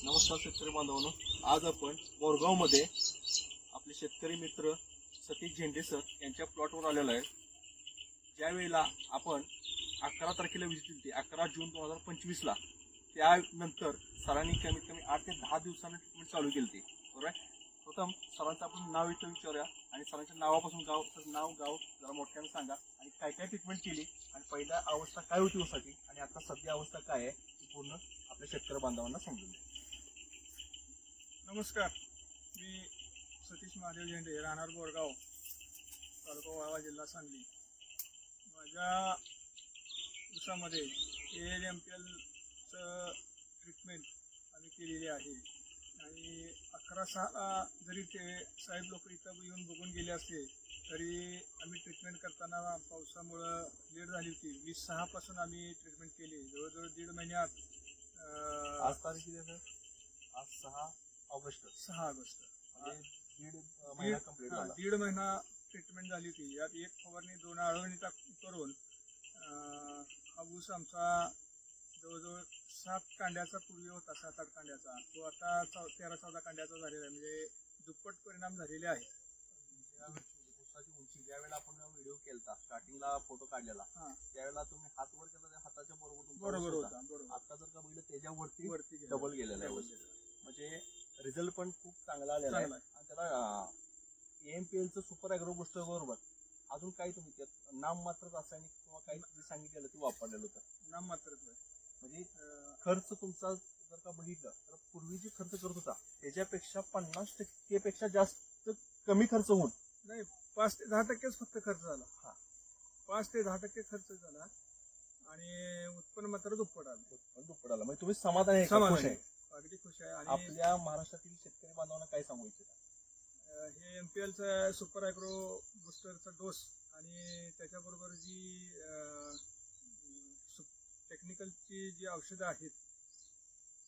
नमस्कार शेतकरी बांधवांनो, आज आपण बोरगावमध्ये आपले शेतकरी मित्र सतीश झेंडे सर यांच्या प्लॉटवर आलेलो आहे. ज्या वेळेला आपण 11 तारखेला व्हिजिट दिली, 11 जून 2025 ला, त्यानंतर सरांनी कमीत कमी 8 ते 10 दिवसांनी ट्रीटमेंट चालू केली होती. बरोबर आहे. प्रथम सरांचं आपण नाव इथं विचारूया आणि सरांच्या नावापासून गाव जरा मोठ्याने सांगा आणि काय काय ट्रीटमेंट केली आणि पहिल्या अवस्था काय होती ऊसाची आणि आता सध्या अवस्था काय आहे ती पूर्ण आपल्या शेतकरी बांधवांना समजून द्या. नमस्कार, मी सतीश महादेव झेंडे, राहणार बोरगाव, तालुका वाळवा, जिल्हा सांगली. माझ्या ऊसामध्ये ALMPLचं ट्रीटमेंट आम्ही केलेली आहे आणि 11/6 जरी ते साहेब लोक इथं येऊन बघून गेले असते तरी आम्ही ट्रीटमेंट करताना पावसामुळं लेट झाली होती. 20/6 पासून आम्ही ट्रीटमेंट केली. जवळजवळ 1.5 महिन्यात. आज तारीख किती आहे सर? आज 6 ऑगस्ट. 6 ऑगस्ट म्हणजे दीड महिना कंप्लीट झाला. 1.5 महिना ट्रीटमेंट झाली होती. यात एक फवारणी 2 आळवणी करून हा ऊस आमचा जवळजवळ 7 कांड्याचा पूर्वी होता, 7-8 कांड्याचा, तो आता 13-14 कांड्याचा झालेला आहे. म्हणजे दुप्पट परिणाम झालेले आहेत. ऊसाची उंची ज्यावेळेला आपण व्हिडिओ केला, स्टार्टिंगला फोटो काढलेला, त्यावेळेला तुम्ही हात वर केला, त्या हाताच्या बरोबर होता. आता जर का बघितलं त्याच्यावरती डबल गेलेला आहे. म्हणजे रिझल्ट पण खूप चांगला आलेला आहे. आणि त्याला AMPLचं सुपर ॲग्रो बुस्टर बरोबर अजून काही तुम्ही त्यात नाममात्र रासायनिक किंवा काही जे सांगितलेलं ते वापरलेलं होतं. नाममात्रच म्हणजे खर्च तुमचा जर का बघितलं तर पूर्वी जे खर्च करत होता त्याच्यापेक्षा 50% जास्त कमी खर्च होऊन नाही, 5 ते 10% फक्त खर्च झाला. 5 ते 10% खर्च झाला आणि उत्पन्न मात्र दुप्पट आलं. म्हणजे तुम्ही समाधान आहे, खुश आहे? अगदी खुश आहे. आणि आपल्या महाराष्ट्रातील शेतकरी बांधवांना काय सांगू इच्छिता? हे MPLचा सुपर ॲग्रो बुस्टरचा डोस आणि त्याच्याबरोबर जी टेक्निकलची जी औषधं आहेत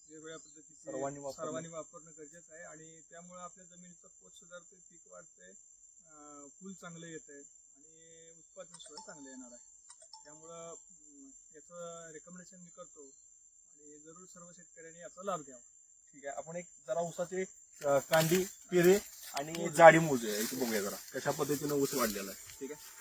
वेगवेगळ्या पद्धतीची सर्वांनी वापरणं गरजेचं आहे. आणि त्यामुळे आपल्या जमिनीचा पोत सुधारते, पीक वाढते, फूल चांगलं येतंय आणि उत्पादन सुद्धा चांगलं येणार आहे. त्यामुळं याचं रेकमेंडेशन मी करतो आणि जरूर सर्व शेतकऱ्यांनी याचा लाभ घ्यावा. ठीक आहे, आपण एक जरा ऊसाचे कांडी, पेरे आणि जाडी मोजूया, इथे बघूया जरा कशा पद्धतीने ऊस वाढलेला आहे. ठीक आहे,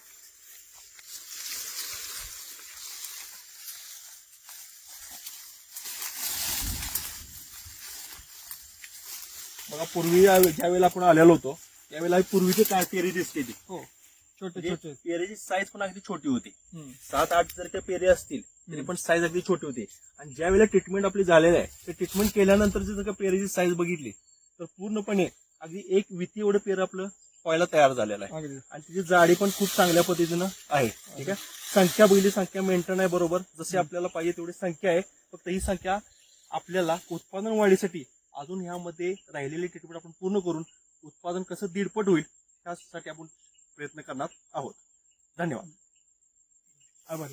बघा पूर्वी ज्या वेळेला आपण आलेलो होतो त्यावेळेला पूर्वीचे काय पेरे दिसते ती छोटे पेरेची साईज पण अगदी छोटी होती. 7-8 जर का पेरे असतील तरी पण साईज अगदी छोटी होती. आणि ज्या वेळेला ट्रीटमेंट आपली झालेलं आहे ते ट्रीटमेंट केल्यानंतर जर का पेरेची साईज बघितली तर पूर्णपणे अगदी 1 विती एवढं पेर आपलं व्हायला तयार झालेलं आहे. आणि त्याची जाडी पण खूप चांगल्या पद्धतीनं आहे. ठीक आहे, संख्या बघितली, संख्या मेंटेन आहे बरोबर, जशी आपल्याला पाहिजे तेवढी संख्या आहे. फक्त ही संख्या आपल्याला उत्पादन वाढीसाठी अजून ह्यामध्ये राहिलेली ट्रीटमेंट आपण पूर्ण करून उत्पादन कसं 1.5 होईल यासाठी आपण प्रयत्न करणार आहोत. धन्यवाद. आभार.